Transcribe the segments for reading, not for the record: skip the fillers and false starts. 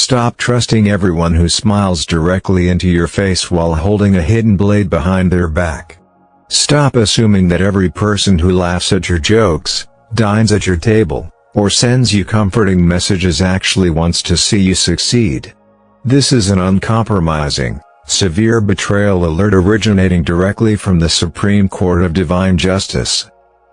Stop trusting everyone who smiles directly into your face while holding a hidden blade behind their back. Stop assuming that every person who laughs at your jokes, dines at your table, or sends you comforting messages actually wants to see you succeed. This is an uncompromising, severe betrayal alert originating directly from the Supreme Court of Divine Justice.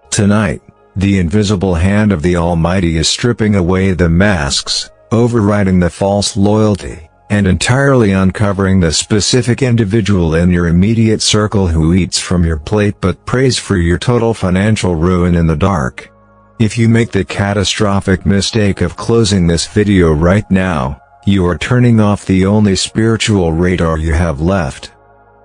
Tonight, the invisible hand of the Almighty is stripping away the masks, overriding the false loyalty, and entirely uncovering the specific individual in your immediate circle who eats from your plate but prays for your total financial ruin in the dark. If you make the catastrophic mistake of closing this video right now, you are turning off the only spiritual radar you have left.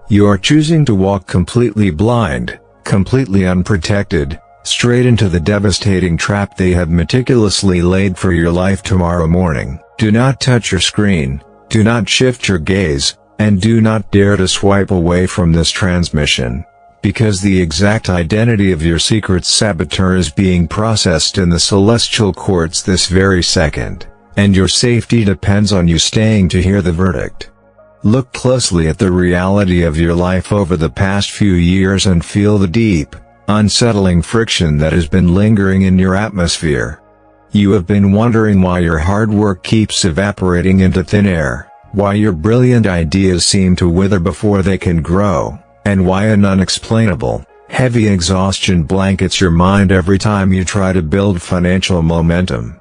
You are choosing to walk completely blind, completely unprotected, straight into the devastating trap they have meticulously laid for your life tomorrow morning. Do not touch your screen, do not shift your gaze, and do not dare to swipe away from this transmission, because the exact identity of your secret saboteur is being processed in the celestial courts this very second, and your safety depends on you staying to hear the verdict. Look closely at the reality of your life over the past few years and feel the deep, unsettling friction that has been lingering in your atmosphere. You have been wondering why your hard work keeps evaporating into thin air, why your brilliant ideas seem to wither before they can grow, and why an unexplainable, heavy exhaustion blankets your mind every time you try to build financial momentum.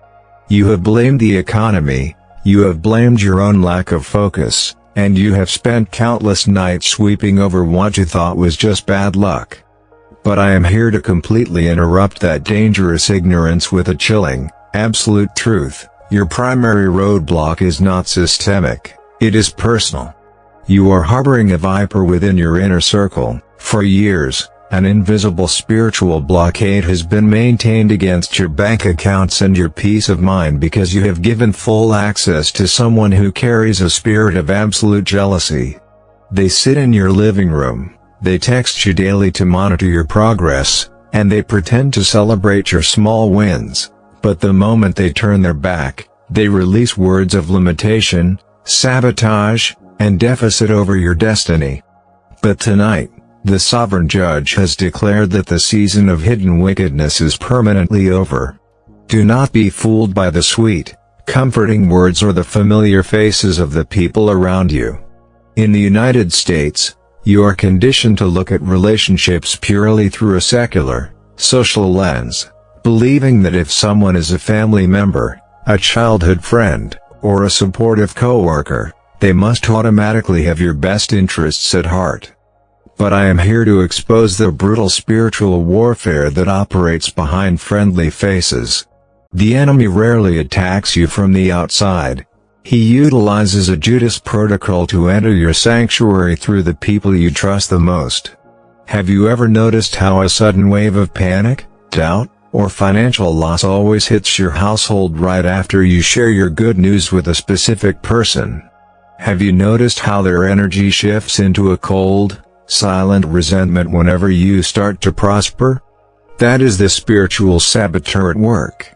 You have blamed the economy, you have blamed your own lack of focus, and you have spent countless nights sweeping over what you thought was just bad luck. But I am here to completely interrupt that dangerous ignorance with a chilling, absolute truth. Your primary roadblock is not systemic, it is personal. You are harboring a viper within your inner circle. For years, an invisible spiritual blockade has been maintained against your bank accounts and your peace of mind because you have given full access to someone who carries a spirit of absolute jealousy. They sit in your living room, they text you daily to monitor your progress, and they pretend to celebrate your small wins, but the moment they turn their back, they release words of limitation, sabotage, and deficit over your destiny. But tonight, the Sovereign Judge has declared that the season of hidden wickedness is permanently over. Do not be fooled by the sweet, comforting words or the familiar faces of the people around you. In the United States, you are conditioned to look at relationships purely through a secular, social lens, believing that if someone is a family member, a childhood friend, or a supportive coworker, they must automatically have your best interests at heart. But I am here to expose the brutal spiritual warfare that operates behind friendly faces. The enemy rarely attacks you from the outside. He utilizes a Judas protocol to enter your sanctuary through the people you trust the most. Have you ever noticed how a sudden wave of panic, doubt, or financial loss always hits your household right after you share your good news with a specific person? Have you noticed how their energy shifts into a cold, silent resentment whenever you start to prosper? That is the spiritual saboteur at work.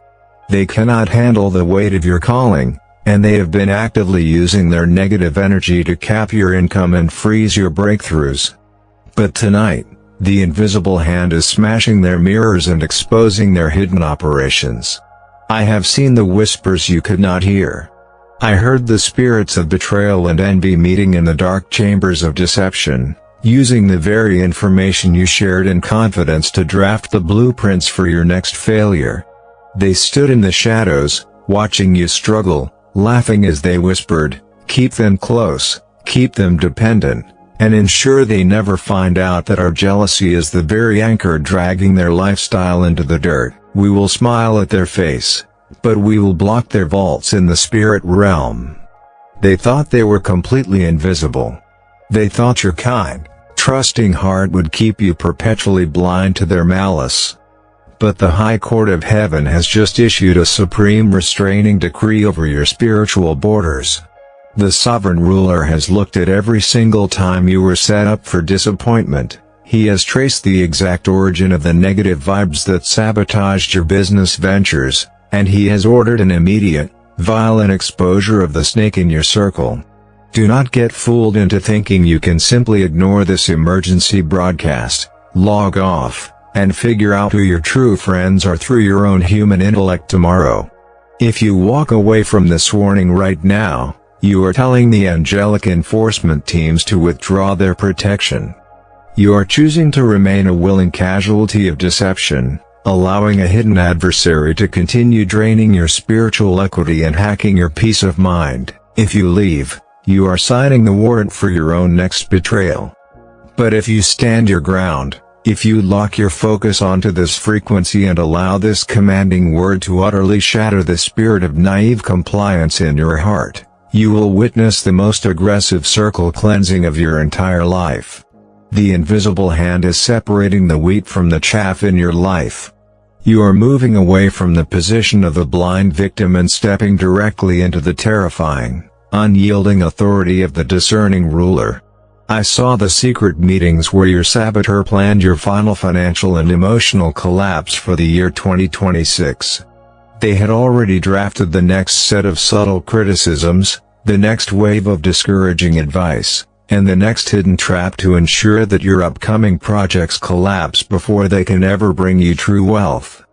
They cannot handle the weight of your calling, and they have been actively using their negative energy to cap your income and freeze your breakthroughs. But tonight, the invisible hand is smashing their mirrors and exposing their hidden operations. I have seen the whispers you could not hear. I heard the spirits of betrayal and envy meeting in the dark chambers of deception, using the very information you shared in confidence to draft the blueprints for your next failure. They stood in the shadows, watching you struggle, laughing as they whispered, "Keep them close, keep them dependent, and ensure they never find out that our jealousy is the very anchor dragging their lifestyle into the dirt. We will smile at their face, but we will block their vaults in the spirit realm." They thought they were completely invisible. They thought your kind, trusting heart would keep you perpetually blind to their malice. But the High Court of Heaven has just issued a supreme restraining decree over your spiritual borders. The sovereign ruler has looked at every single time you were set up for disappointment. He has traced the exact origin of the negative vibes that sabotaged your business ventures, and he has ordered an immediate, violent exposure of the snake in your circle. Do not get fooled into thinking you can simply ignore this emergency broadcast, log off, and figure out who your true friends are through your own human intellect tomorrow. If you walk away from this warning right now, you are telling the angelic enforcement teams to withdraw their protection. You are choosing to remain a willing casualty of deception, allowing a hidden adversary to continue draining your spiritual equity and hacking your peace of mind. If you leave, you are signing the warrant for your own next betrayal. But if you stand your ground, if you lock your focus onto this frequency and allow this commanding word to utterly shatter the spirit of naive compliance in your heart, you will witness the most aggressive circle cleansing of your entire life. The invisible hand is separating the wheat from the chaff in your life. You are moving away from the position of the blind victim and stepping directly into the terrifying, unyielding authority of the discerning ruler. I saw the secret meetings where your saboteur planned your final financial and emotional collapse for the year 2026. They had already drafted the next set of subtle criticisms, the next wave of discouraging advice, and the next hidden trap to ensure that your upcoming projects collapse before they can ever bring you true wealth.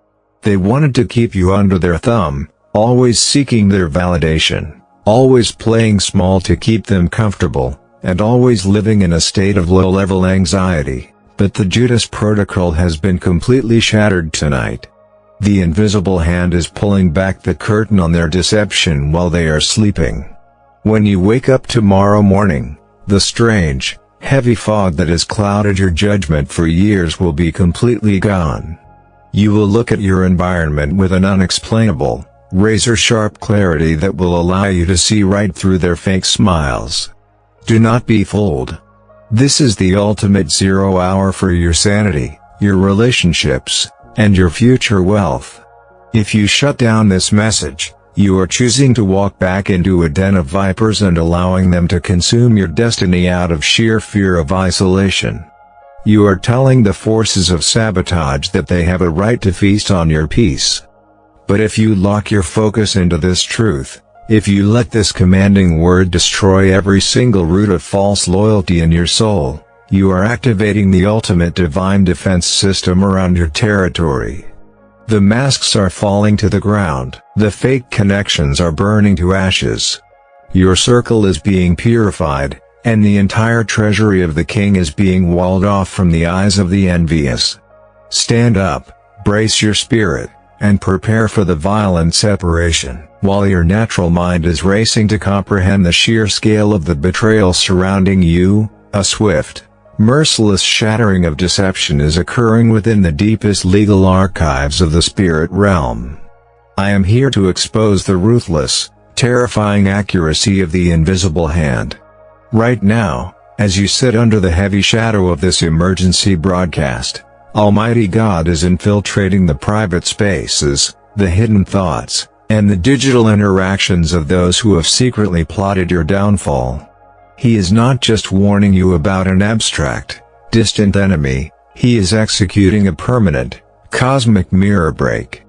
They wanted to keep you under their thumb, always seeking their validation, always playing small to keep them comfortable, and always living in a state of low-level anxiety. But the Judas protocol has been completely shattered tonight. The invisible hand is pulling back the curtain on their deception while they are sleeping. When you wake up tomorrow morning, the strange, heavy fog that has clouded your judgment for years will be completely gone. You will look at your environment with an unexplainable, razor-sharp clarity that will allow you to see right through their fake smiles. Do not be fooled. This is the ultimate 0 hour for your sanity, your relationships, and your future wealth. If you shut down this message, you are choosing to walk back into a den of vipers and allowing them to consume your destiny out of sheer fear of isolation. You are telling the forces of sabotage that they have a right to feast on your peace. But if you lock your focus into this truth, if you let this commanding word destroy every single root of false loyalty in your soul, you are activating the ultimate divine defense system around your territory. The masks are falling to the ground, the fake connections are burning to ashes. Your circle is being purified, and the entire treasury of the king is being walled off from the eyes of the envious. Stand up, brace your spirit, and prepare for the violent separation. While your natural mind is racing to comprehend the sheer scale of the betrayal surrounding you, a swift, merciless shattering of deception is occurring within the deepest legal archives of the spirit realm. I am here to expose the ruthless, terrifying accuracy of the invisible hand. Right now, as you sit under the heavy shadow of this emergency broadcast, Almighty God is infiltrating the private spaces, the hidden thoughts, and the digital interactions of those who have secretly plotted your downfall. He is not just warning you about an abstract, distant enemy, he is executing a permanent, cosmic mirror break.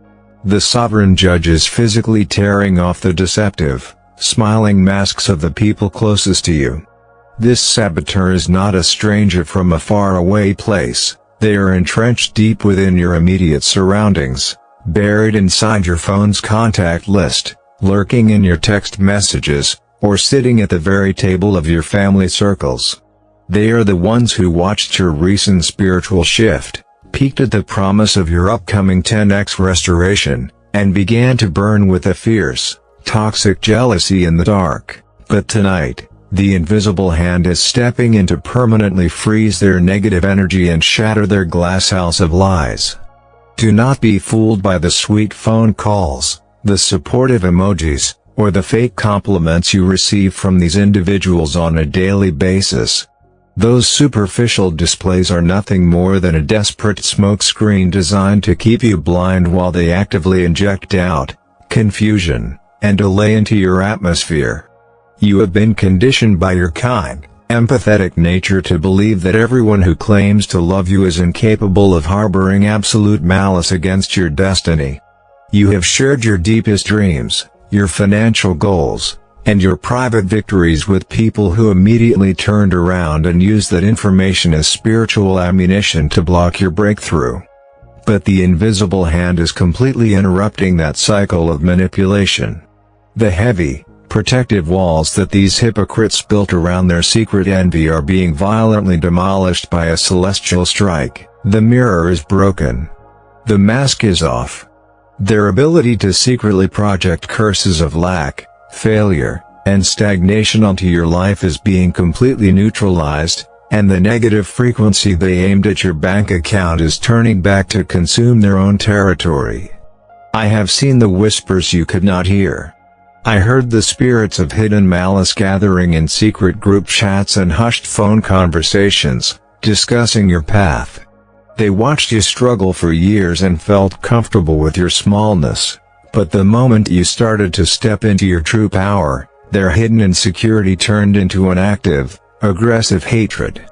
The sovereign judge is physically tearing off the deceptive, smiling masks of the people closest to you. This saboteur is not a stranger from a faraway place, they are entrenched deep within your immediate surroundings, buried inside your phone's contact list, lurking in your text messages, or sitting at the very table of your family circles. They are the ones who watched your recent spiritual shift, peeked at the promise of your upcoming 10x restoration, and began to burn with a fierce, toxic jealousy in the dark. But tonight, the invisible hand is stepping in to permanently freeze their negative energy and shatter their glass house of lies. Do not be fooled by the sweet phone calls, the supportive emojis, or the fake compliments you receive from these individuals on a daily basis. Those superficial displays are nothing more than a desperate smokescreen designed to keep you blind while they actively inject doubt, confusion, and delay into your atmosphere. You have been conditioned by your kind, empathetic nature to believe that everyone who claims to love you is incapable of harboring absolute malice against your destiny. You have shared your deepest dreams, your financial goals, and your private victories with people who immediately turned around and used that information as spiritual ammunition to block your breakthrough. But the invisible hand is completely interrupting that cycle of manipulation. The heavy, protective walls that these hypocrites built around their secret envy are being violently demolished by a celestial strike. The mirror is broken. The mask is off. Their ability to secretly project curses of lack, failure, and stagnation onto your life is being completely neutralized, and the negative frequency they aimed at your bank account is turning back to consume their own territory. I have seen the whispers you could not hear. I heard the spirits of hidden malice gathering in secret group chats and hushed phone conversations, discussing your path. They watched you struggle for years and felt comfortable with your smallness, but the moment you started to step into your true power, their hidden insecurity turned into an active, aggressive hatred.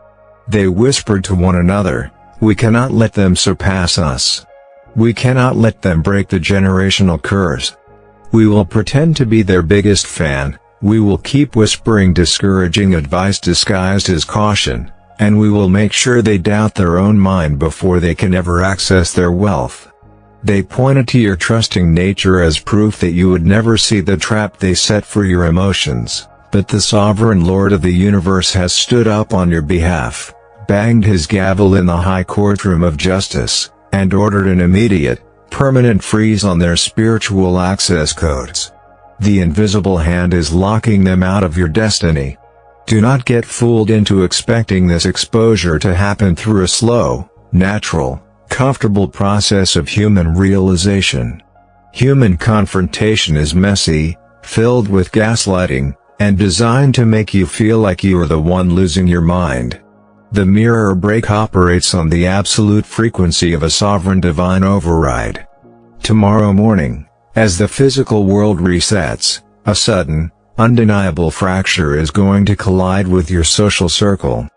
They whispered to one another, "We cannot let them surpass us. We cannot let them break the generational curse. We will pretend to be their biggest fan, we will keep whispering discouraging advice disguised as caution, and we will make sure they doubt their own mind before they can ever access their wealth." They pointed to your trusting nature as proof that you would never see the trap they set for your emotions, but the sovereign Lord of the universe has stood up on your behalf, banged his gavel in the high courtroom of justice, and ordered an immediate, permanent freeze on their spiritual access codes. The invisible hand is locking them out of your destiny. Do not get fooled into expecting this exposure to happen through a slow, natural, comfortable process of human realization. Human confrontation is messy, filled with gaslighting, and designed to make you feel like you are the one losing your mind. The mirror break operates on the absolute frequency of a sovereign divine override. Tomorrow morning, as the physical world resets, a sudden, undeniable fracture is going to collide with your social circle.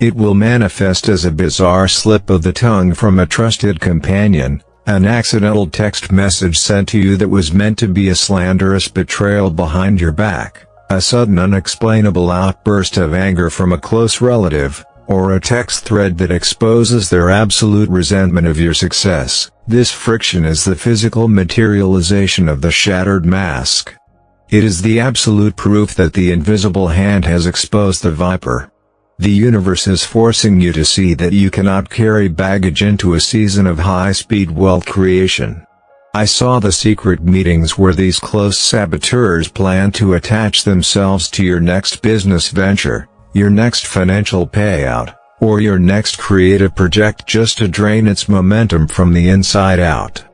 It will manifest as a bizarre slip of the tongue from a trusted companion, an accidental text message sent to you that was meant to be a slanderous betrayal behind your back, a sudden unexplainable outburst of anger from a close relative, or a text thread that exposes their absolute resentment of your success. This friction is the physical materialization of the shattered mask. It is the absolute proof that the invisible hand has exposed the viper. The universe is forcing you to see that you cannot carry baggage into a season of high-speed wealth creation. I saw the secret meetings where these close saboteurs plan to attach themselves to your next business venture, your next financial payout, or your next creative project just to drain its momentum from the inside out.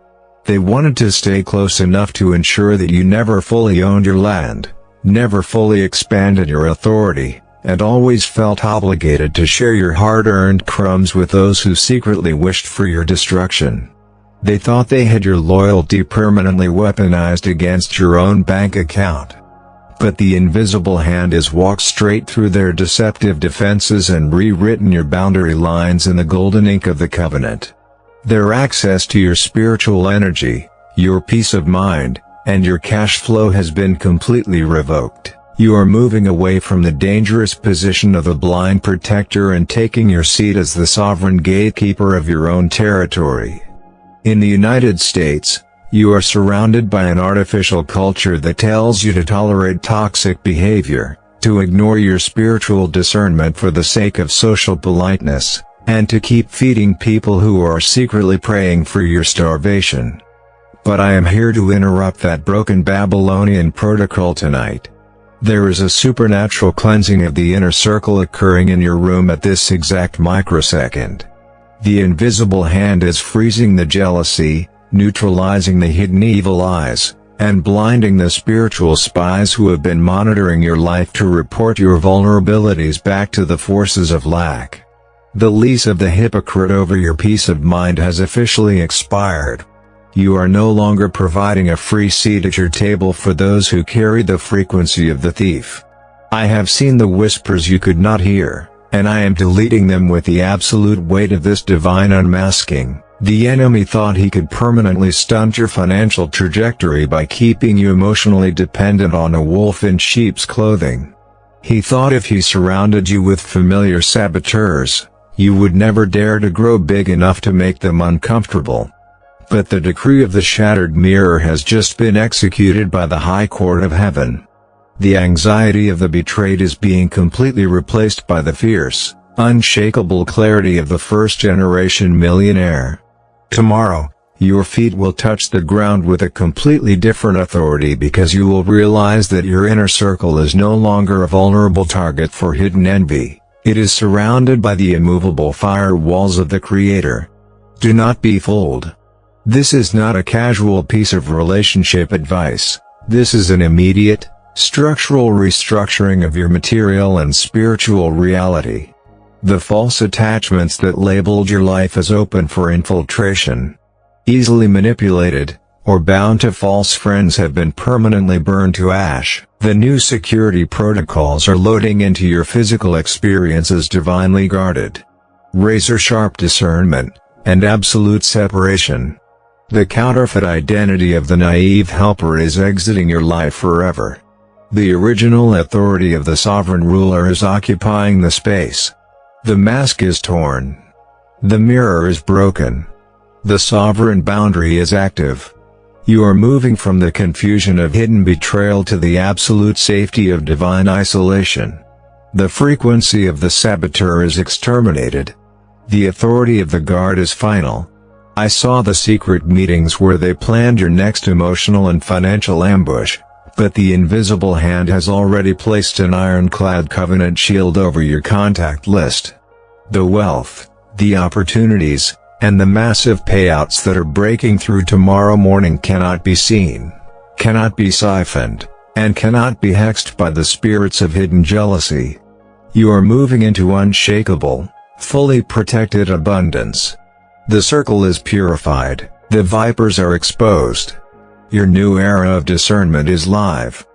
They wanted to stay close enough to ensure that you never fully owned your land, never fully expanded your authority, and always felt obligated to share your hard-earned crumbs with those who secretly wished for your destruction. They thought they had your loyalty permanently weaponized against your own bank account. But the invisible hand has walked straight through their deceptive defenses and rewritten your boundary lines in the golden ink of the covenant. Their access to your spiritual energy, your peace of mind, and your cash flow has been completely revoked. You are moving away from the dangerous position of the blind protector and taking your seat as the sovereign gatekeeper of your own territory. In the United States, you are surrounded by an artificial culture that tells you to tolerate toxic behavior, to ignore your spiritual discernment for the sake of social politeness, and to keep feeding people who are secretly praying for your starvation. But I am here to interrupt that broken Babylonian protocol tonight. There is a supernatural cleansing of the inner circle occurring in your room at this exact microsecond. The invisible hand is freezing the jealousy, neutralizing the hidden evil eyes, and blinding the spiritual spies who have been monitoring your life to report your vulnerabilities back to the forces of lack. The lease of the hypocrite over your peace of mind has officially expired. You are no longer providing a free seat at your table for those who carry the frequency of the thief. I have seen the whispers you could not hear, and I am deleting them with the absolute weight of this divine unmasking. The enemy thought he could permanently stunt your financial trajectory by keeping you emotionally dependent on a wolf in sheep's clothing. He thought if he surrounded you with familiar saboteurs, you would never dare to grow big enough to make them uncomfortable. But the decree of the shattered mirror has just been executed by the High Court of Heaven. The anxiety of the betrayed is being completely replaced by the fierce, unshakable clarity of the first-generation millionaire. Tomorrow, your feet will touch the ground with a completely different authority because you will realize that your inner circle is no longer a vulnerable target for hidden envy. It is surrounded by the immovable firewalls of the Creator. Do not be fooled. This is not a casual piece of relationship advice. This is an immediate, structural restructuring of your material and spiritual reality. The false attachments that labeled your life as open for infiltration, easily manipulated, or bound to false friends have been permanently burned to ash. The new security protocols are loading into your physical experiences divinely guarded. Razor-sharp discernment, and absolute separation. The counterfeit identity of the naive helper is exiting your life forever. The original authority of the sovereign ruler is occupying the space. The mask is torn. The mirror is broken. The sovereign boundary is active. You are moving from the confusion of hidden betrayal to the absolute safety of divine isolation. The frequency of the saboteur is exterminated. The authority of the guard is final. I saw the secret meetings where they planned your next emotional and financial ambush, but the invisible hand has already placed an ironclad covenant shield over your contact list. The wealth, the opportunities, and the massive payouts that are breaking through tomorrow morning cannot be seen, cannot be siphoned, and cannot be hexed by the spirits of hidden jealousy. You are moving into unshakable, fully protected abundance. The circle is purified, the vipers are exposed. Your new era of discernment is live.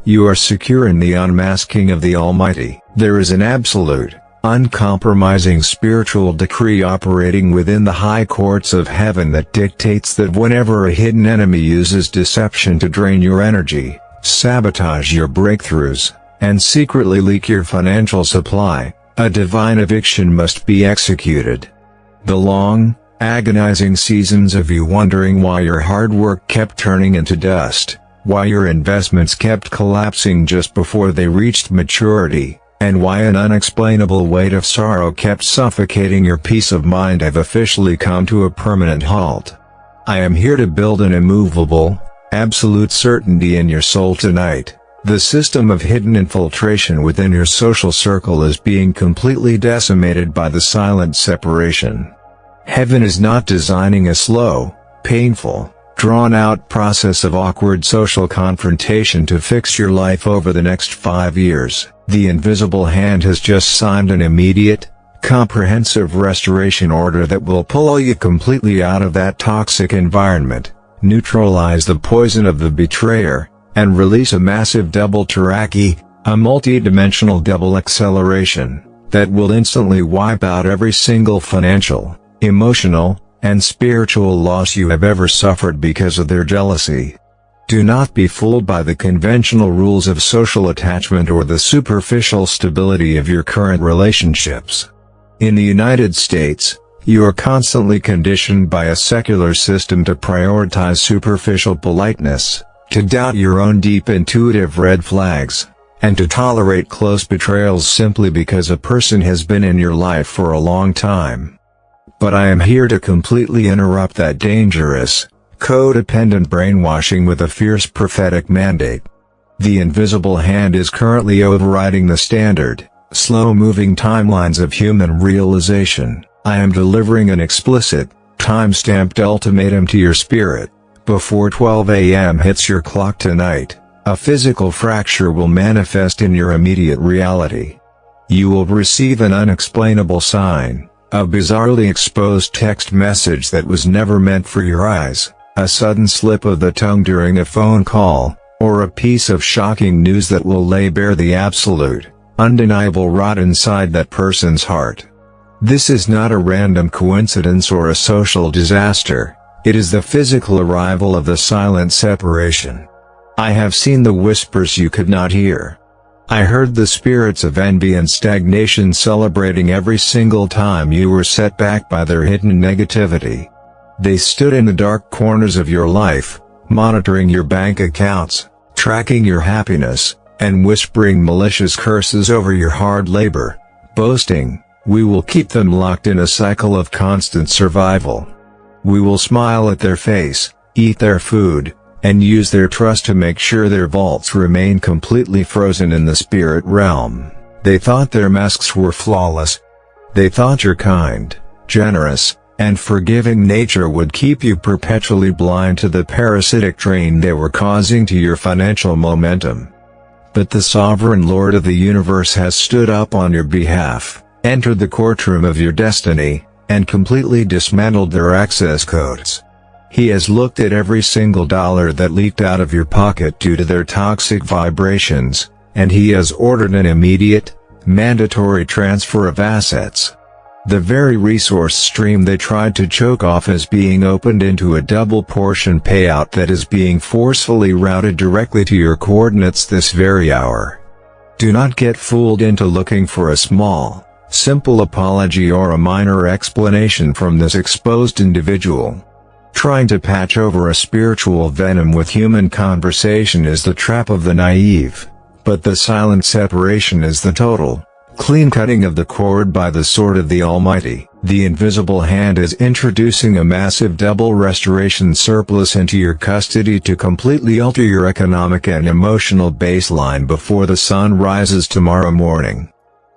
You are secure in the unmasking of the Almighty. There is an absolute, uncompromising spiritual decree operating within the high courts of heaven that dictates that whenever a hidden enemy uses deception to drain your energy, sabotage your breakthroughs, and secretly leak your financial supply, a divine eviction must be executed. The long, agonizing seasons of you wondering why your hard work kept turning into dust, why your investments kept collapsing just before they reached maturity, and why an unexplainable weight of sorrow kept suffocating your peace of mind have officially come to a permanent halt. I am here to build an immovable, absolute certainty in your soul tonight. The system of hidden infiltration within your social circle is being completely decimated by the silent separation. Heaven is not designing a slow, painful, drawn-out process of awkward social confrontation to fix your life over the next 5 years. The invisible hand has just signed an immediate, comprehensive restoration order that will pull you completely out of that toxic environment, neutralize the poison of the betrayer, and release a massive double teraki, a multi-dimensional double acceleration, that will instantly wipe out every single financial, emotional, and spiritual loss you have ever suffered because of their jealousy. Do not be fooled by the conventional rules of social attachment or the superficial stability of your current relationships. In the United States, you are constantly conditioned by a secular system to prioritize superficial politeness, to doubt your own deep intuitive red flags, and to tolerate close betrayals simply because a person has been in your life for a long time. But I am here to completely interrupt that dangerous, codependent brainwashing with a fierce prophetic mandate. The invisible hand is currently overriding the standard, slow-moving timelines of human realization. I am delivering an explicit, time-stamped ultimatum to your spirit. Before 12 a.m. hits your clock tonight, a physical fracture will manifest in your immediate reality. You will receive an unexplainable sign, a bizarrely exposed text message that was never meant for your eyes, a sudden slip of the tongue during a phone call, or a piece of shocking news that will lay bare the absolute, undeniable rot inside that person's heart. This is not a random coincidence or a social disaster, it is the physical arrival of the silent separation. I have seen the whispers you could not hear. I heard the spirits of envy and stagnation celebrating every single time you were set back by their hidden negativity. They stood in the dark corners of your life, monitoring your bank accounts, tracking your happiness, and whispering malicious curses over your hard labor, boasting, "We will keep them locked in a cycle of constant survival. We will smile at their face, eat their food, and use their trust to make sure their vaults remain completely frozen in the spirit realm." They thought their masks were flawless. They thought your kind, generous, and forgiving nature would keep you perpetually blind to the parasitic drain they were causing to your financial momentum. But the sovereign Lord of the universe has stood up on your behalf, entered the courtroom of your destiny, and completely dismantled their access codes. He has looked at every single dollar that leaked out of your pocket due to their toxic vibrations, and he has ordered an immediate, mandatory transfer of assets. The very resource stream they tried to choke off is being opened into a double portion payout that is being forcefully routed directly to your coordinates this very hour. Do not get fooled into looking for a small, simple apology or a minor explanation from this exposed individual. Trying to patch over a spiritual venom with human conversation is the trap of the naive, but the silent separation is the total, clean cutting of the cord by the sword of the Almighty. The invisible hand is introducing a massive double restoration surplus into your custody to completely alter your economic and emotional baseline before the sun rises tomorrow morning.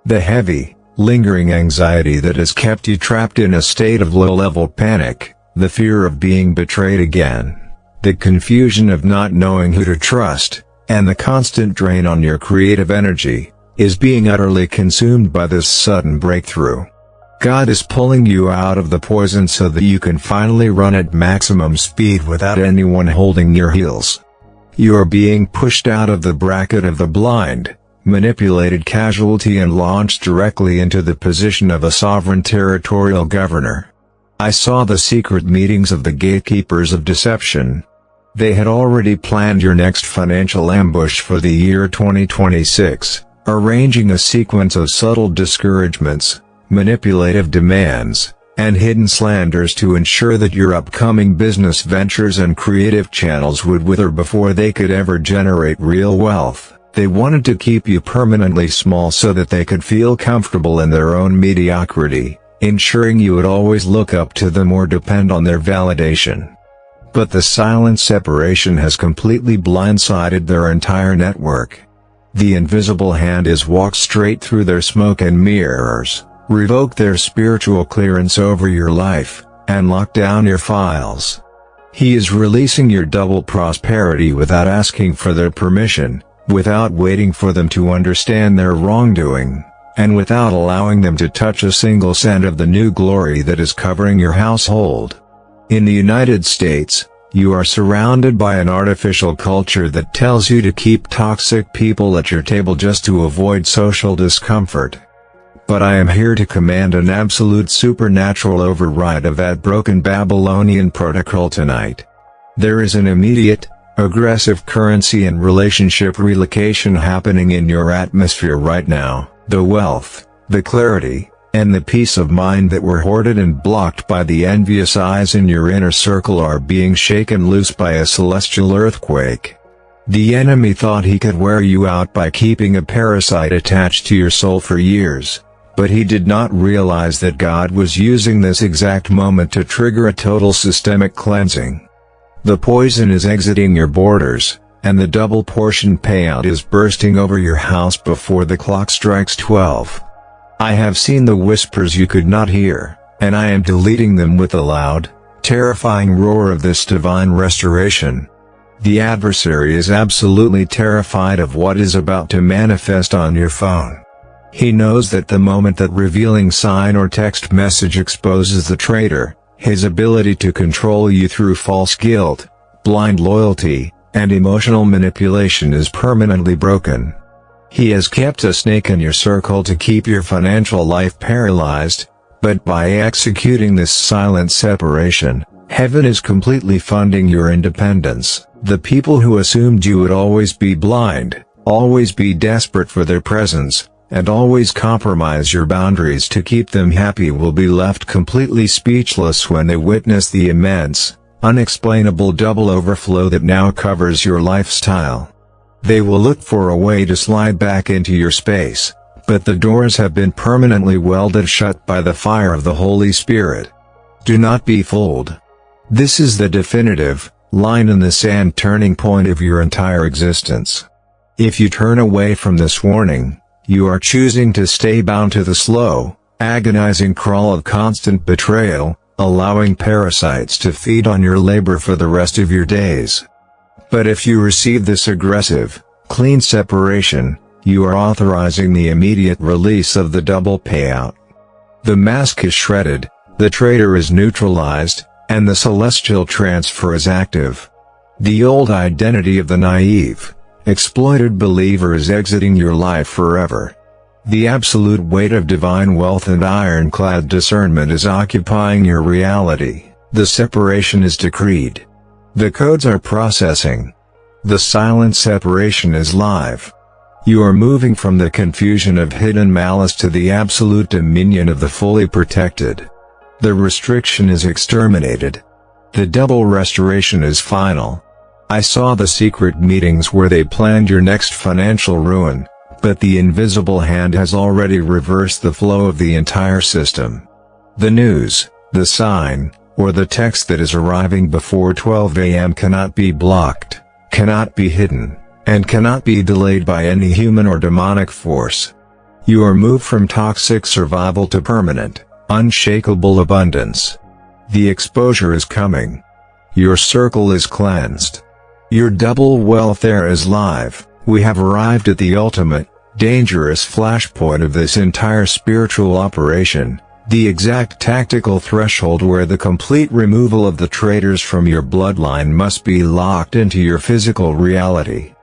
The heavy, lingering anxiety that has kept you trapped in a state of low-level panic, the fear of being betrayed again, the confusion of not knowing who to trust, and the constant drain on your creative energy, is being utterly consumed by this sudden breakthrough. God is pulling you out of the poison so that you can finally run at maximum speed without anyone holding your heels. You are being pushed out of the bracket of the blind, manipulated casualty and launched directly into the position of a sovereign territorial governor. I saw the secret meetings of the gatekeepers of deception. They had already planned your next financial ambush for the year 2026. Arranging a sequence of subtle discouragements, manipulative demands, and hidden slanders to ensure that your upcoming business ventures and creative channels would wither before they could ever generate real wealth. They wanted to keep you permanently small so that they could feel comfortable in their own mediocrity, ensuring you would always look up to them or depend on their validation. But the silent separation has completely blindsided their entire network. The invisible hand has walked straight through their smoke and mirrors, revoked their spiritual clearance over your life, and locked down your files. He is releasing your double prosperity without asking for their permission, without waiting for them to understand their wrongdoing, and without allowing them to touch a single cent of the new glory that is covering your household. In the United States, you are surrounded by an artificial culture that tells you to keep toxic people at your table just to avoid social discomfort. But I am here to command an absolute supernatural override of that broken Babylonian protocol tonight. There is an immediate, aggressive currency and relationship relocation happening in your atmosphere right now. The wealth, the clarity, and the peace of mind that were hoarded and blocked by the envious eyes in your inner circle are being shaken loose by a celestial earthquake. The enemy thought he could wear you out by keeping a parasite attached to your soul for years, but he did not realize that God was using this exact moment to trigger a total systemic cleansing. The poison is exiting your borders, and the double portion payout is bursting over your house before the clock strikes 12. I have seen the whispers you could not hear, and I am deleting them with a loud, terrifying roar of this divine restoration. The adversary is absolutely terrified of what is about to manifest on your phone. He knows that the moment that revealing sign or text message exposes the traitor, his ability to control you through false guilt, blind loyalty, and emotional manipulation is permanently broken. He has kept a snake in your circle to keep your financial life paralyzed, But by executing this silent separation, heaven is completely funding your independence. The people who assumed you would always be blind, always be desperate for their presence, and always compromise your boundaries to keep them happy will be left completely speechless when they witness the immense, unexplainable double overflow that now covers your lifestyle. They will look for a way to slide back into your space, but the doors have been permanently welded shut by the fire of the Holy Spirit. Do not be fooled. This is the definitive, line in the sand turning point of your entire existence. If you turn away from this warning, you are choosing to stay bound to the slow, agonizing crawl of constant betrayal, allowing parasites to feed on your labor for the rest of your days. But if you receive this aggressive, clean separation, you are authorizing the immediate release of the double payout. The mask is shredded, the traitor is neutralized, and the celestial transfer is active. The old identity of the naive, exploited believer is exiting your life forever. The absolute weight of divine wealth and ironclad discernment is occupying your reality. The separation is decreed. The codes are processing. The silent separation is live. You are moving from the confusion of hidden malice to the absolute dominion of the fully protected. The restriction is exterminated. The double restoration is final. I saw the secret meetings where they planned your next financial ruin, but the invisible hand has already reversed the flow of the entire system. The news, the sign, or the text that is arriving before 12 a.m. cannot be blocked, cannot be hidden, and cannot be delayed by any human or demonic force. You are moved from toxic survival to permanent, unshakable abundance. The exposure is coming. Your circle is cleansed. Your double wealth era is live. We have arrived at the ultimate, dangerous flashpoint of this entire spiritual operation, the exact tactical threshold where the complete removal of the traitors from your bloodline must be locked into your physical reality.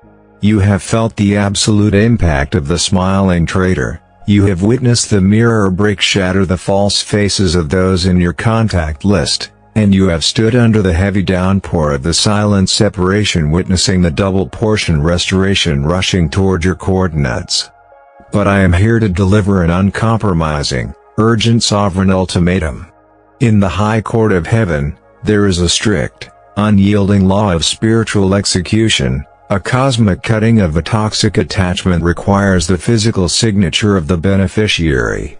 You have felt the absolute impact of the smiling traitor. You have witnessed the mirror break, shatter the false faces of those in your contact list, and you have stood under the heavy downpour of the silent separation, witnessing the double portion restoration rushing toward your coordinates. But I am here to deliver an uncompromising, urgent sovereign ultimatum. In the high court of heaven, there is a strict, unyielding law of spiritual execution. A cosmic cutting of a toxic attachment requires the physical signature of the beneficiary.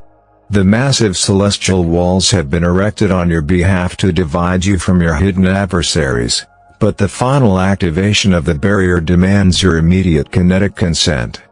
The massive celestial walls have been erected on your behalf to divide you from your hidden adversaries, but the final activation of the barrier demands your immediate kinetic consent.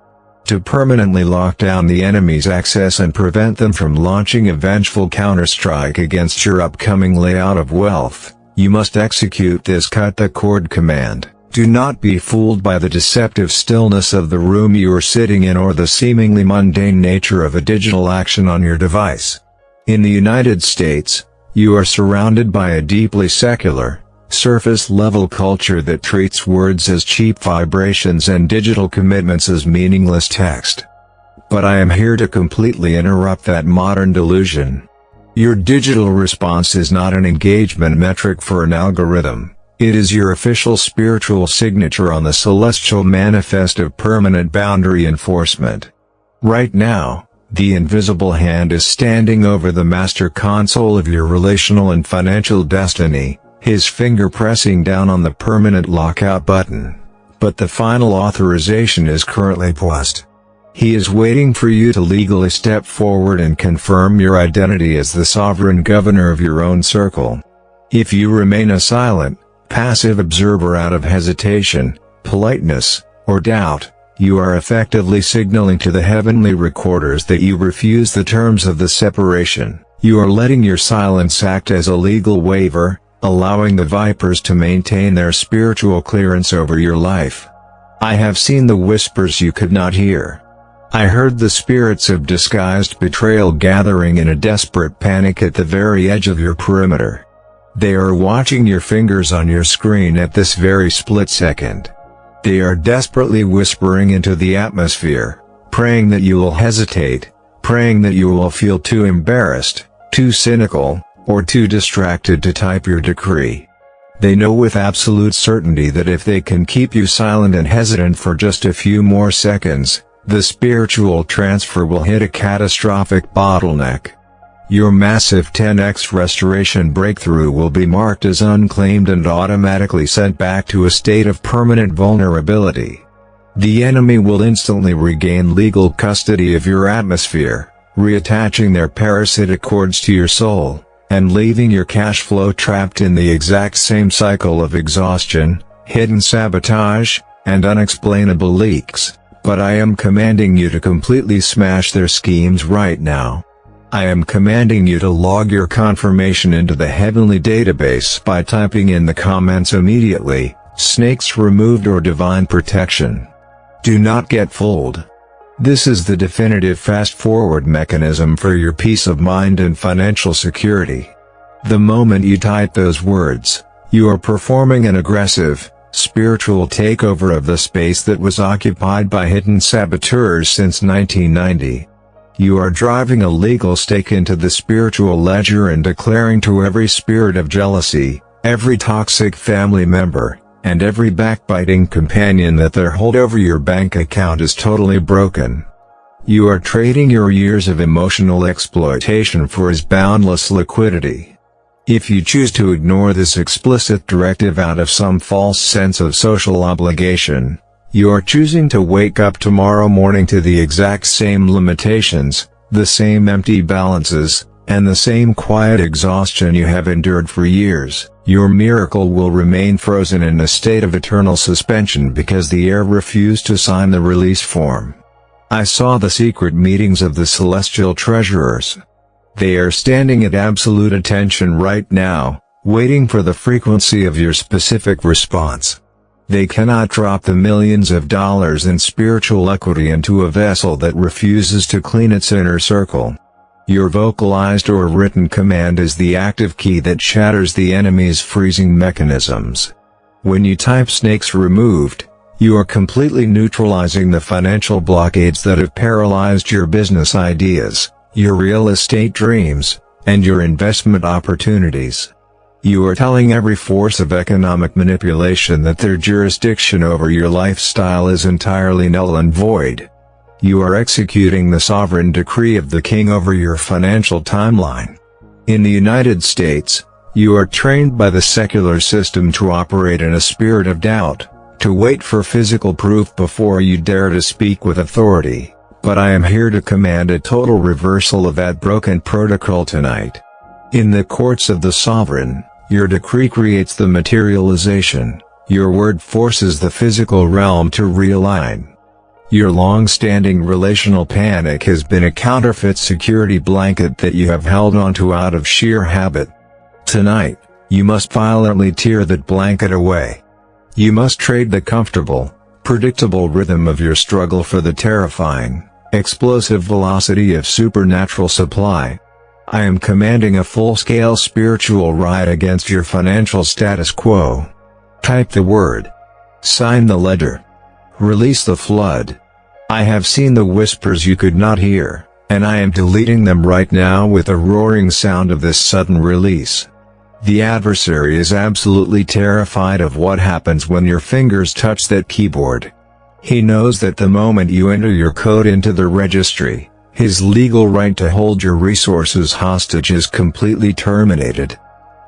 To permanently lock down the enemy's access and prevent them from launching a vengeful counterstrike against your upcoming layout of wealth, you must execute this cut the cord command. Do not be fooled by the deceptive stillness of the room you are sitting in or the seemingly mundane nature of a digital action on your device. In the United States, you are surrounded by a deeply secular, surface-level culture that treats words as cheap vibrations and digital commitments as meaningless text. But I am here to completely interrupt that modern delusion. Your digital response is not an engagement metric for an algorithm. It is your official spiritual signature on the celestial manifest of permanent boundary enforcement. Right now, the invisible hand is standing over the master console of your relational and financial destiny, his finger pressing down on the permanent lockout button. But the final authorization is currently paused. He is waiting for you to legally step forward and confirm your identity as the sovereign governor of your own circle. If you remain a silent, passive observer out of hesitation, politeness, or doubt, you are effectively signaling to the heavenly recorders that you refuse the terms of the separation. You are letting your silence act as a legal waiver, allowing the vipers to maintain their spiritual clearance over your life. I have seen the whispers you could not hear. I heard the spirits of disguised betrayal gathering in a desperate panic at the very edge of your perimeter. They are watching your fingers on your screen at this very split second. They are desperately whispering into the atmosphere, praying that you will hesitate, praying that you will feel too embarrassed, too cynical, or too distracted to type your decree. They know with absolute certainty that if they can keep you silent and hesitant for just a few more seconds, the spiritual transfer will hit a catastrophic bottleneck. Your massive 10x restoration breakthrough will be marked as unclaimed and automatically sent back to a state of permanent vulnerability. The enemy will instantly regain legal custody of your atmosphere, reattaching their parasitic cords to your soul, and leaving your cash flow trapped in the exact same cycle of exhaustion, hidden sabotage, and unexplainable leaks. But I am commanding you to completely smash their schemes right now. I am commanding you to log your confirmation into the heavenly database by typing in the comments immediately, "Snakes removed" or "Divine protection." Do not get fooled. This is the definitive fast-forward mechanism for your peace of mind and financial security. The moment you type those words, you are performing an aggressive, spiritual takeover of the space that was occupied by hidden saboteurs since 1990. You are driving a legal stake into the spiritual ledger and declaring to every spirit of jealousy, every toxic family member, and every backbiting companion that their hold over your bank account is totally broken. You are trading your years of emotional exploitation for his boundless liquidity. If you choose to ignore this explicit directive out of some false sense of social obligation, you are choosing to wake up tomorrow morning to the exact same limitations, the same empty balances, and the same quiet exhaustion you have endured for years. Your miracle will remain frozen in a state of eternal suspension because the heir refused to sign the release form. I saw the secret meetings of the celestial treasurers. They are standing at absolute attention right now, waiting for the frequency of your specific response. They cannot drop the millions of dollars in spiritual equity into a vessel that refuses to clean its inner circle. Your vocalized or written command is the active key that shatters the enemy's freezing mechanisms. When you type "snakes removed," you are completely neutralizing the financial blockades that have paralyzed your business ideas, your real estate dreams, and your investment opportunities. You are telling every force of economic manipulation that their jurisdiction over your lifestyle is entirely null and void. You are executing the sovereign decree of the king over your financial timeline. In the United States, you are trained by the secular system to operate in a spirit of doubt, to wait for physical proof before you dare to speak with authority. But I am here to command a total reversal of that broken protocol tonight. In the courts of the sovereign, your decree creates the materialization, your word forces the physical realm to realign. Your long-standing relational panic has been a counterfeit security blanket that you have held onto out of sheer habit. Tonight, you must violently tear that blanket away. You must trade the comfortable, predictable rhythm of your struggle for the terrifying, explosive velocity of supernatural supply. I am commanding a full-scale spiritual riot against your financial status quo. Type the word. Sign the ledger. Release the flood. I have seen the whispers you could not hear, and I am deleting them right now with a roaring sound of this sudden release. The adversary is absolutely terrified of what happens when your fingers touch that keyboard. He knows that the moment you enter your code into the registry, his legal right to hold your resources hostage is completely terminated.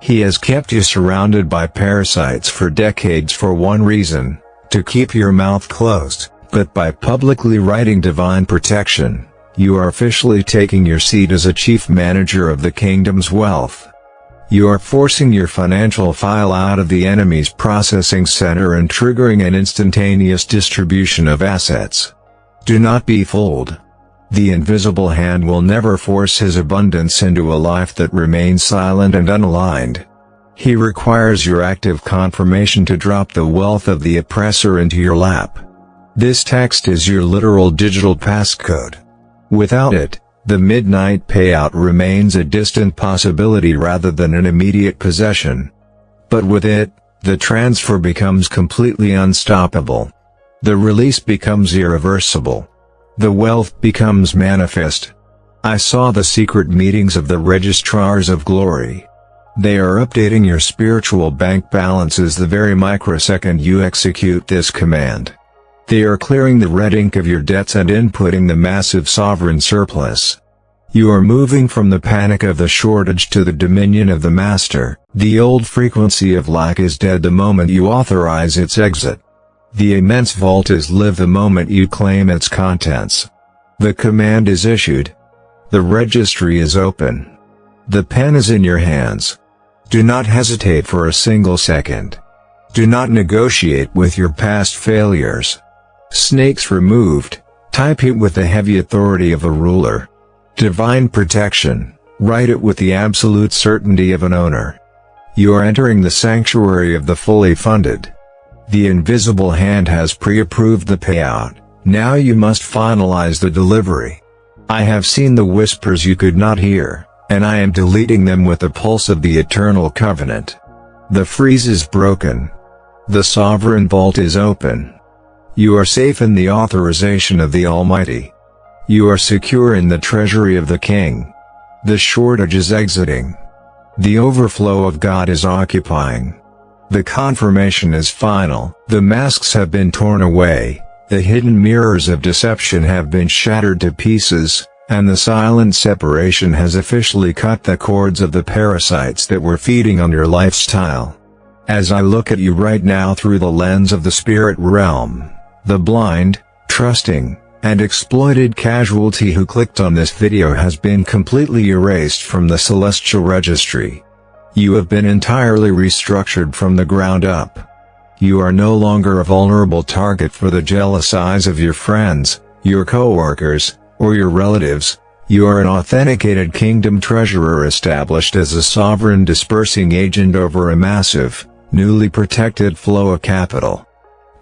He has kept you surrounded by parasites for decades for one reason, to keep your mouth closed, but by publicly writing divine protection, you are officially taking your seat as a chief manager of the kingdom's wealth. You are forcing your financial file out of the enemy's processing center and triggering an instantaneous distribution of assets. Do not be fooled. The invisible hand will never force his abundance into a life that remains silent and unaligned. He requires your active confirmation to drop the wealth of the oppressor into your lap. This text is your literal digital passcode. Without it, the midnight payout remains a distant possibility rather than an immediate possession. But with it, the transfer becomes completely unstoppable. The release becomes irreversible. The wealth becomes manifest. I saw the secret meetings of the registrars of glory. They are updating your spiritual bank balances the very microsecond you execute this command. They are clearing the red ink of your debts and inputting the massive sovereign surplus. You are moving from the panic of the shortage to the dominion of the master. The old frequency of lack is dead the moment you authorize its exit. The immense vault is live the moment you claim its contents. The command is issued. The registry is open. The pen is in your hands. Do not hesitate for a single second. Do not negotiate with your past failures. Snakes removed. Type it with the heavy authority of a ruler. Divine protection. Write it with the absolute certainty of an owner. You are entering the sanctuary of the fully funded. The invisible hand has pre-approved the payout. Now you must finalize the delivery. I have seen the whispers you could not hear, and I am deleting them with the pulse of the eternal covenant. The freeze is broken. The sovereign vault is open. You are safe in the authorization of the Almighty. You are secure in the treasury of the King. The shortage is exiting. The overflow of God is occupying. The confirmation is final. The masks have been torn away, the hidden mirrors of deception have been shattered to pieces, and the silent separation has officially cut the cords of the parasites that were feeding on your lifestyle. As I look at you right now through the lens of the spirit realm, the blind, trusting, and exploited casualty who clicked on this video has been completely erased from the celestial registry. You have been entirely restructured from the ground up. You are no longer a vulnerable target for the jealous eyes of your friends, your co-workers, or your relatives. You are an authenticated kingdom treasurer established as a sovereign dispersing agent over a massive, newly protected flow of capital.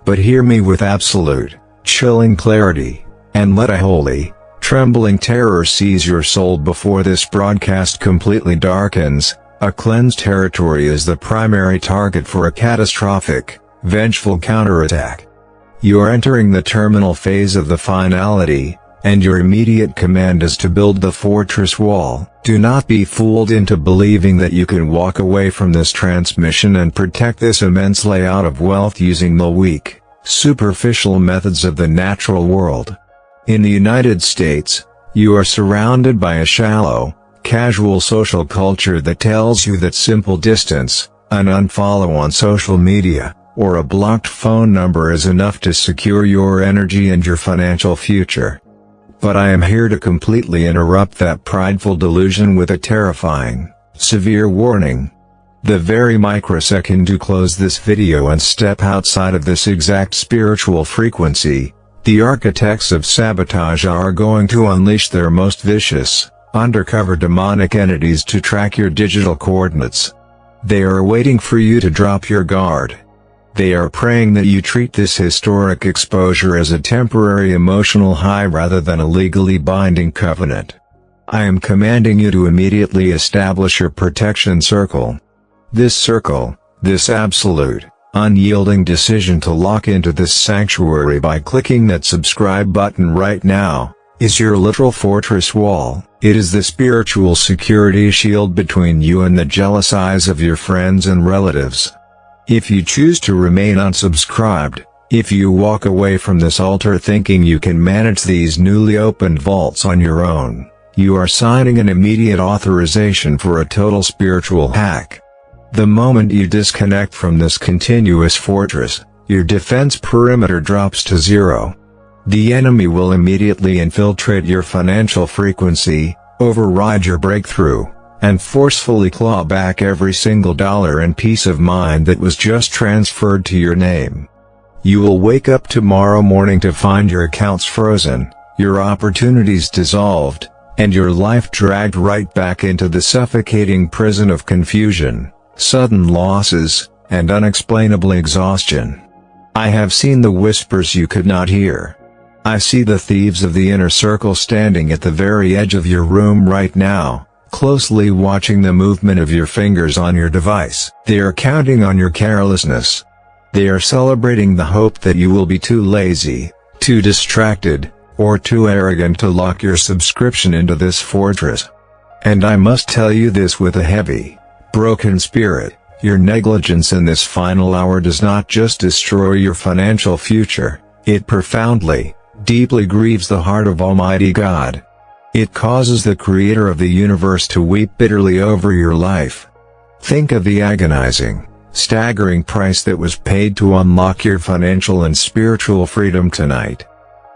But hear me with absolute, chilling clarity, and let a holy, trembling terror seize your soul before this broadcast completely darkens. A cleansed territory is the primary target for a catastrophic, vengeful counterattack. You are entering the terminal phase of the finality, and your immediate command is to build the fortress wall. Do not be fooled into believing that you can walk away from this transmission and protect this immense layout of wealth using the weak, superficial methods of the natural world. In the United States, you are surrounded by a shallow, casual social culture that tells you that simple distance, an unfollow on social media, or a blocked phone number is enough to secure your energy and your financial future. But I am here to completely interrupt that prideful delusion with a terrifying, severe warning. The very microsecond you close this video and step outside of this exact spiritual frequency, the architects of sabotage are going to unleash their most vicious, undercover demonic entities to track your digital coordinates. They are waiting for you to drop your guard. They are praying that you treat this historic exposure as a temporary emotional high rather than a legally binding covenant. I am commanding you to immediately establish your protection circle. This circle, this absolute, unyielding decision to lock into this sanctuary by clicking that subscribe button right now, is your literal fortress wall. It is the spiritual security shield between you and the jealous eyes of your friends and relatives. If you choose to remain unsubscribed, if you walk away from this altar thinking you can manage these newly opened vaults on your own, you are signing an immediate authorization for a total spiritual hack. The moment you disconnect from this continuous fortress, your defense perimeter drops to zero. The enemy will immediately infiltrate your financial frequency, override your breakthrough, and forcefully claw back every single dollar and peace of mind that was just transferred to your name. You will wake up tomorrow morning to find your accounts frozen, your opportunities dissolved, and your life dragged right back into the suffocating prison of confusion, sudden losses, and unexplainable exhaustion. I have seen the whispers you could not hear. I see the thieves of the inner circle standing at the very edge of your room right now, closely watching the movement of your fingers on your device. They are counting on your carelessness. They are celebrating the hope that you will be too lazy, too distracted, or too arrogant to lock your subscription into this fortress. And I must tell you this with a heavy, broken spirit, your negligence in this final hour does not just destroy your financial future, it profoundly, deeply grieves the heart of Almighty God. It causes the Creator of the universe to weep bitterly over your life. Think of the agonizing, staggering price that was paid to unlock your financial and spiritual freedom tonight.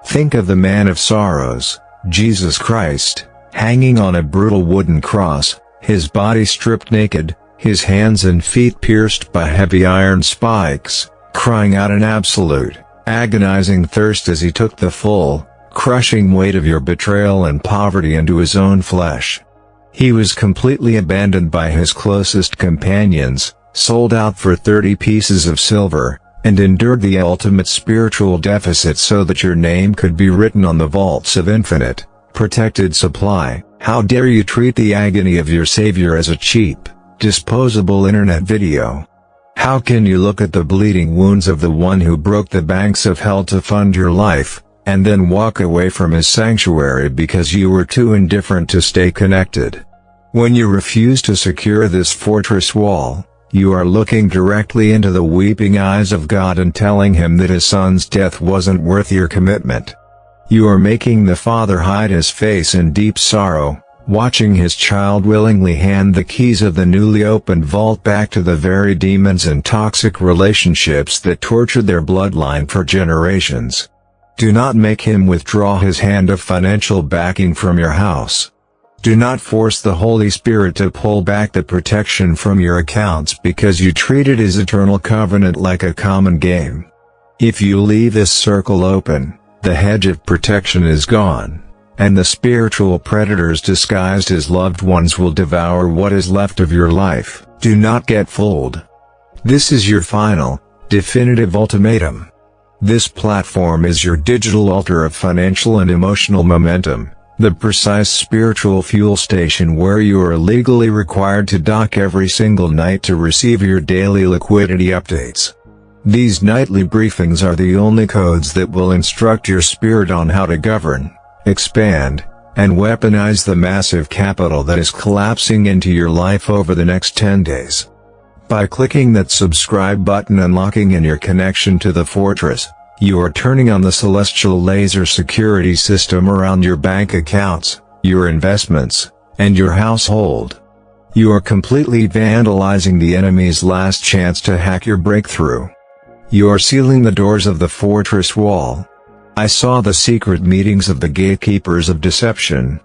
Think of the man of sorrows, Jesus Christ, hanging on a brutal wooden cross, his body stripped naked, his hands and feet pierced by heavy iron spikes, crying out in absolute, agonizing thirst as he took the full, crushing weight of your betrayal and poverty into his own flesh. He was completely abandoned by his closest companions, sold out for 30 pieces of silver, and endured the ultimate spiritual deficit so that your name could be written on the vaults of infinite, protected supply. How dare you treat the agony of your Savior as a cheap, disposable internet video? How can you look at the bleeding wounds of the one who broke the banks of hell to fund your life, and then walk away from his sanctuary because you were too indifferent to stay connected? When you refuse to secure this fortress wall, you are looking directly into the weeping eyes of God and telling him that his son's death wasn't worth your commitment. You are making the Father hide his face in deep sorrow, watching his child willingly hand the keys of the newly opened vault back to the very demons and toxic relationships that tortured their bloodline for generations. Do not make him withdraw his hand of financial backing from your house. Do not force the Holy Spirit to pull back the protection from your accounts because you treated his eternal covenant like a common game. If you leave this circle open, the hedge of protection is gone, and the spiritual predators disguised as loved ones will devour what is left of your life. Do not get fooled. This is your final, definitive ultimatum. This platform is your digital altar of financial and emotional momentum, the precise spiritual fuel station where you are legally required to dock every single night to receive your daily liquidity updates. These nightly briefings are the only codes that will instruct your spirit on how to govern, expand, and weaponize the massive capital that is collapsing into your life over the next 10 days. By clicking that subscribe button and locking in your connection to the fortress, you are turning on the celestial laser security system around your bank accounts, your investments, and your household. You are completely vandalizing the enemy's last chance to hack your breakthrough. You are sealing the doors of the fortress wall. I saw the secret meetings of the gatekeepers of deception.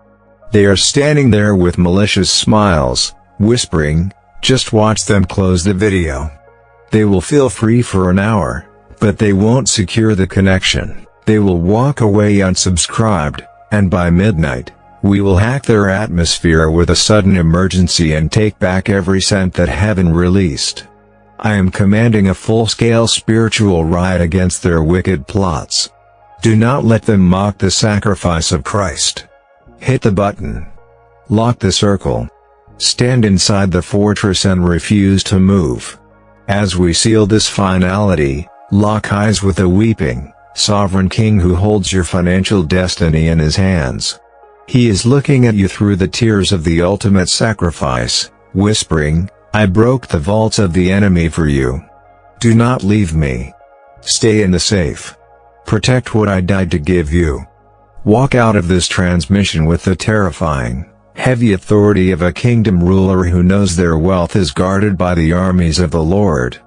They are standing there with malicious smiles, whispering, "Just watch them close the video." They will feel free for an hour, but they won't secure the connection. They will walk away unsubscribed, and by midnight, we will hack their atmosphere with a sudden emergency and take back every cent that heaven released. I am commanding a full-scale spiritual riot against their wicked plots. Do not let them mock the sacrifice of Christ. Hit the button. Lock the circle. Stand inside the fortress and refuse to move. As we seal this finality, lock eyes with the weeping, sovereign King who holds your financial destiny in his hands. He is looking at you through the tears of the ultimate sacrifice, whispering, "I broke the vaults of the enemy for you. Do not leave me. Stay in the safe. Protect what I died to give you." Walk out of this transmission with the terrifying, heavy authority of a kingdom ruler who knows their wealth is guarded by the armies of the Lord.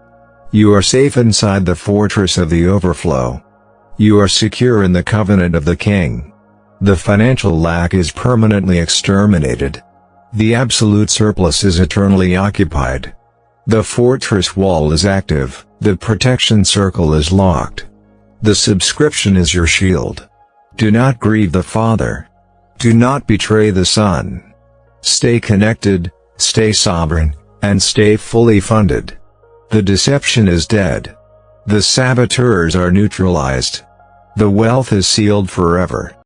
You are safe inside the fortress of the overflow. You are secure in the covenant of the King. The financial lack is permanently exterminated. The absolute surplus is eternally occupied. The fortress wall is active, the protection circle is locked. The subscription is your shield. Do not grieve the Father. Do not betray the Son. Stay connected, stay sovereign, and stay fully funded. The deception is dead. The saboteurs are neutralized. The wealth is sealed forever.